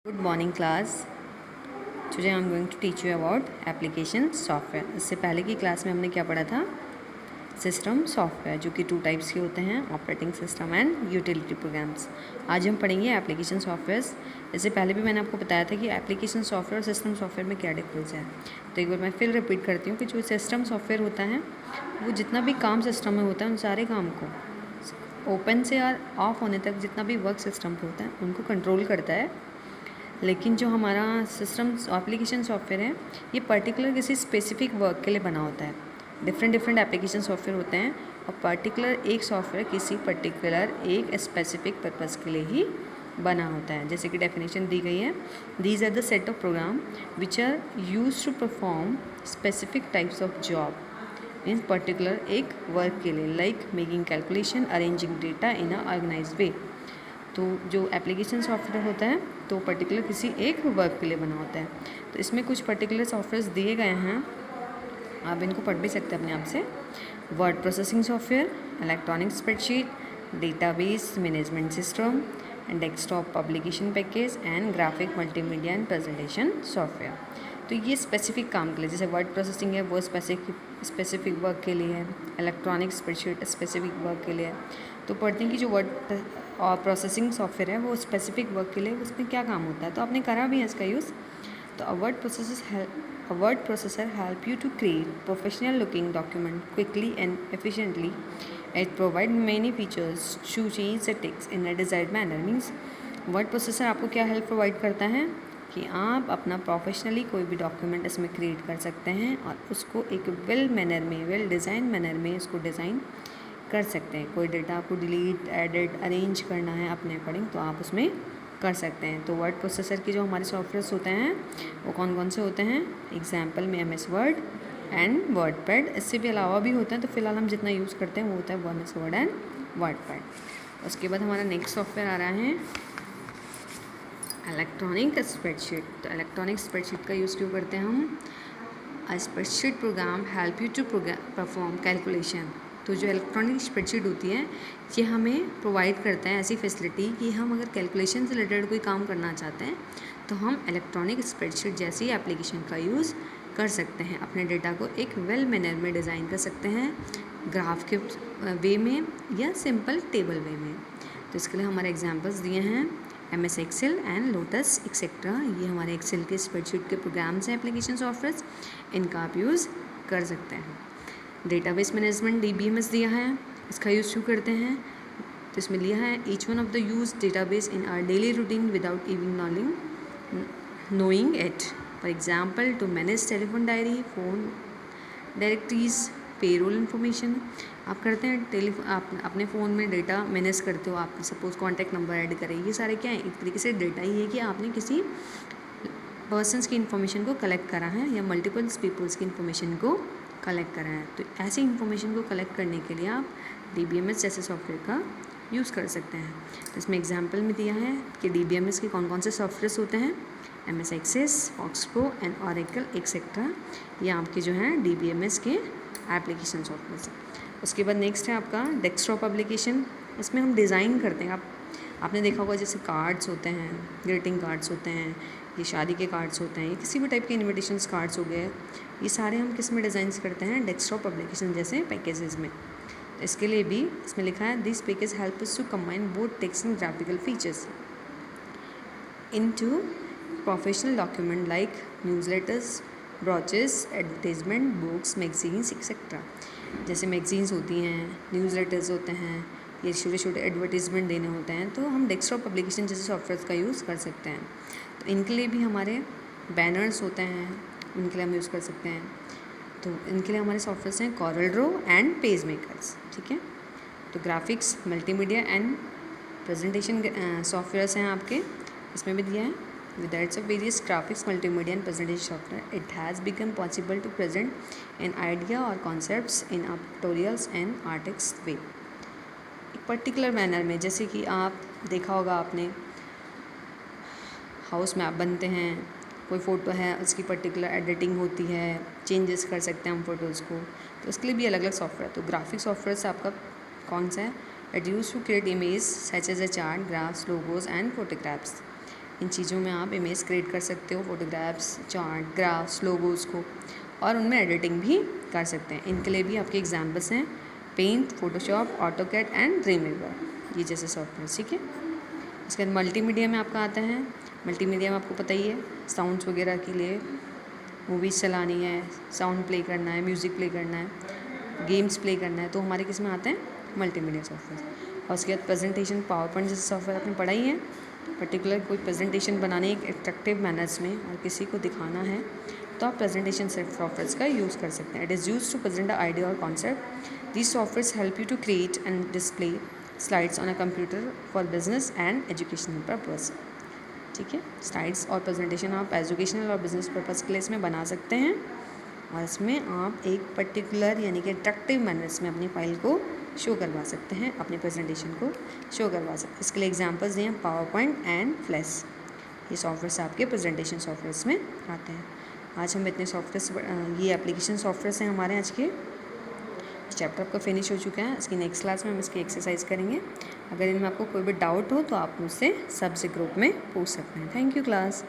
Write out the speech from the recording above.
Good morning class. Today I am going to teach you about application software. इससे पहले की class में हमने क्या पढ़ा था? सिस्टम सॉफ्टवेयर, जो कि 2 टाइप्स के होते हैं, operating system and utility programmes. आज हम पढ़ेंगे एप्लीकेशन सॉफ्टवेयर्स। इससे पहले भी मैंने आपको बताया था कि एप्लीकेशन सॉफ्टवेयर और सिस्टम सॉफ्टवेयर में क्या डिफरेंस है। तो एक बार मैं फिर रिपीट करती हूँ कि जो सिस्टम सॉफ्टवेयर होता है वो जितना भी काम सिस्टम में होता है उन सारे काम को ओपन से और ऑफ होने तक जितना भी वर्क सिस्टम पे होता है उनको कंट्रोल करता है। लेकिन जो हमारा सिस्टम एप्लीकेशन सॉफ्टवेयर है ये पर्टिकुलर किसी स्पेसिफिक वर्क के लिए बना होता है। डिफरेंट एप्लीकेशन सॉफ्टवेयर होते हैं और पर्टिकुलर एक सॉफ्टवेयर किसी पर्टिकुलर एक स्पेसिफिक पर्पज़ के लिए ही बना होता है। जैसे कि डेफिनेशन दी गई है, these are the set of program which are use to perform specific types of job in particular एक वर्क के लिए, like making calculation, arranging data in a organised way. तो जो एप्लीकेशन सॉफ्टवेयर होता है तो पर्टिकुलर किसी एक वर्क के लिए बना होता है। तो इसमें कुछ पर्टिकुलर सॉफ्टवेयर्स दिए गए हैं, आप इनको पढ़ भी सकते हैं अपने आप से। Word processing software, electronic spreadsheet, database management system and desktop publication package and graphic multimedia and presentation software. तो ये स्पेसिफिक काम के लिए, जैसे वर्ड प्रोसेसिंग है वो स्पेसिफिक वर्क के लिए है, इलेक्ट्रॉनिक स्प्रेडशीट स्पेसिफिक वर्क के लिए है। तो पढ़ते हैं कि जो वर्ड और प्रोसेसिंग सॉफ्टवेयर है वो स्पेसिफिक वर्क के लिए उसमें क्या काम होता है। तो आपने करा भी है इसका यूज़। तो a word processor help you to create professional looking document quickly and efficiently. It provide many features to change the text in a desired manner. Means word processor आपको क्या हेल्प प्रोवाइड करता है कि आप अपना professionally कोई भी document इसमें क्रिएट कर सकते हैं और उसको एक वेल डिज़ाइन मैनर में इसको डिज़ाइन कर सकते हैं। कोई डेटा आपको डिलीट, एडिट, अरेंज करना है अपने अकॉर्डिंग तो आप उसमें कर सकते हैं। तो वर्ड प्रोसेसर के जो हमारे सॉफ्टवेयर्स होते हैं वो कौन कौन से होते हैं? एग्जाम्पल में MS वर्ड एंड वर्डपैड। इससे भी अलावा भी होते हैं, तो फिलहाल हम जितना यूज़ करते हैं वो होता है MS वर्ड एंड वर्डपैड। उसके बाद हमारा नेक्स्ट सॉफ्टवेयर आ रहा है इलेक्ट्रॉनिक स्प्रेडशीट। तो इलेक्ट्रॉनिक स्प्रेडशीट का यूज़ क्यों करते हैं हम? A spreadsheet program help you to perform calculation. तो जो इलेक्ट्रॉनिक स्प्रेडशीट होती है ये हमें प्रोवाइड करता है ऐसी फैसिलिटी कि हम अगर कैलकुलेशन से रिलेटेड कोई काम करना चाहते हैं तो हम इलेक्ट्रॉनिक स्प्रेडशीट जैसी एप्लीकेशन का यूज़ कर सकते हैं। अपने डेटा को एक वेल मैनर में डिज़ाइन कर सकते हैं, ग्राफ के वे में या सिंपल टेबल वे में। तो इसके लिए हमारे एग्जांपल्स दिए हैं MS Excel and Lotus etcetera. ये हमारे एक्सेल के स्प्रेडशीट के प्रोग्राम्स हैं, एप्लीकेशन सॉफ्टवेयर, इनका आप यूज़ कर सकते हैं। डेटाबेस मैनेजमेंट DBMS दिया है, इसका यूज़ क्यों करते हैं? तो इसमें लिया है each one of the use database in our daily routine without even knowing it. For example to manage telephone diary, phone directories, payroll information. आप करते हैं आप अपने फ़ोन में डेटा मैनेज करते हो, आप सपोज़ कॉन्टैक्ट नंबर ऐड करें, ये सारे क्या है? एक तरीके से डेटा ही है कि आपने किसी पर्सनस की इन्फॉर्मेशन को कलेक्ट करा है या मल्टीपल्स पीपल्स की इन्फॉर्मेशन को कलेक्ट करा है। तो ऐसी इन्फॉर्मेशन को कलेक्ट करने के लिए आप DBMS जैसे सॉफ्टवेयर का यूज़ कर सकते हैं। तो इसमें एग्जांपल में दिया है कि DBMS के कौन कौन से सॉफ्टवेयर्स होते हैं? MS Access, FoxPro and Oracle etcetera. ये आपके जो हैं DBMS के एप्लीकेशन सॉफ्टवेयर हैं। उसके बाद नेक्स्ट है आपका डेस्कटॉप एप्लीकेशन। इसमें हम डिज़ाइन करते हैं। आपने देखा होगा जैसे कार्ड्स होते हैं, ग्रीटिंग कार्ड्स होते हैं, ये शादी के कार्ड्स होते हैं, ये किसी भी टाइप के इन्विटेशंस कार्ड्स हो गए, ये सारे हम किस में डिज़ाइन करते हैं? डेस्कटॉप एप्लीकेशन जैसे पैकेजेस में। तो इसके लिए भी इसमें लिखा है this package help us to combine both text and graphical features into professional document like newsletters, brochures, advertisement, books, magazines etcetera. जैसे मैगजीन्स होती हैं, न्यूज़लेटर्स होते हैं, ये छोटे छोटे एडवर्टीज़मेंट देने होते हैं, तो हम डेस्कटॉप एप्लीकेशन जैसे सॉफ्टवेयर का यूज़ कर सकते हैं। तो इनके लिए भी हमारे बैनर्स होते हैं, इनके लिए हम यूज़ कर सकते हैं। तो इनके लिए हमारे सॉफ्टवेयर हैं Corel Draw and Page Makers, ठीक है। तो graphics, multimedia and presentation softwares हैं आपके, इसमें भी दिया है with the help of various graphics, multimedia and presentation software, it has become possible to present an idea or concepts in a pictorial and artistic way। एक particular manner में, जैसे कि आप देखा होगा आपने हाउस में आप बनते हैं, कोई फ़ोटो है उसकी पर्टिकुलर एडिटिंग होती है, चेंजेस कर सकते हैं हम फ़ोटोज़ को, तो उसके लिए भी अलग अलग सॉफ्टवेयर। तो ग्राफिक सॉफ्टवेयर से आपका कौन सा है? It use to create image such as a chart, graphs, logos and photographs. इन चीज़ों में आप इमेज क्रिएट कर सकते हो, फोटोग्राफ्स, चार्ट, ग्राफ्स, लोगोज़ को, और उनमें एडिटिंग भी कर सकते हैं। इनके लिए भी आपके एग्जाम्पल्स हैं Paint, Photoshop, AutoCAD and Dreamweaver, ये जैसे सॉफ्टवेयर। ठीक है, इसके बाद मल्टीमीडिया में आपका आता है। मल्टीमीडिया में आपको पता ही है, साउंड्स वगैरह के लिए मूवीज़ चलानी है, साउंड प्ले करना है, म्यूज़िक प्ले करना है, गेम्स प्ले करना है, तो हमारे किस में आते हैं, मल्टीमीडिया सॉफ्टवेयर। और उसके बाद प्रेजेंटेशन, पावर पॉइंट जैसे सॉफ्टवेयर आपने पढ़ा ही है। पर्टिकुलर कोई प्रेजेंटेशन बनाने एक एट्रैक्टिव मैनर्स में और किसी को दिखाना है तो आप प्रेजेंटेशन सॉफ्टवेयर का यूज़ कर सकते हैं। It is use to present a idea और concept. These softwares help you to create and display slides on a computer for business and educational purpose. ठीक है, स्लाइड्स और प्रेजेंटेशन आप एजुकेशनल और बिजनेस पर्पज़ के लिए इसमें बना सकते हैं, और इसमें आप एक पर्टिकुलर यानी कि अट्रैक्टिव मैनर्स में अपनी फाइल को शो करवा सकते हैं, अपने प्रेजेंटेशन को शो करवा सकते हैं। इसके लिए एग्जांपल्स दिए हैं पावर पॉइंट एंड फ्लैश, ये सॉफ्टवेयर्स आपके प्रेजेंटेशन सॉफ्टवेयर्स में आते हैं। आज हम इतने सॉफ्टवेयर, ये एप्लीकेशन सॉफ्टवेयर्स हैं हमारे आज के। चैप्टर आपका फिनिश हो चुका है। इसकी नेक्स्ट क्लास में हम इसकी एक्सरसाइज करेंगे। अगर इनमें आपको कोई भी डाउट हो तो आप मुझसे सबसे ग्रुप में पूछ सकते हैं। Thank you class.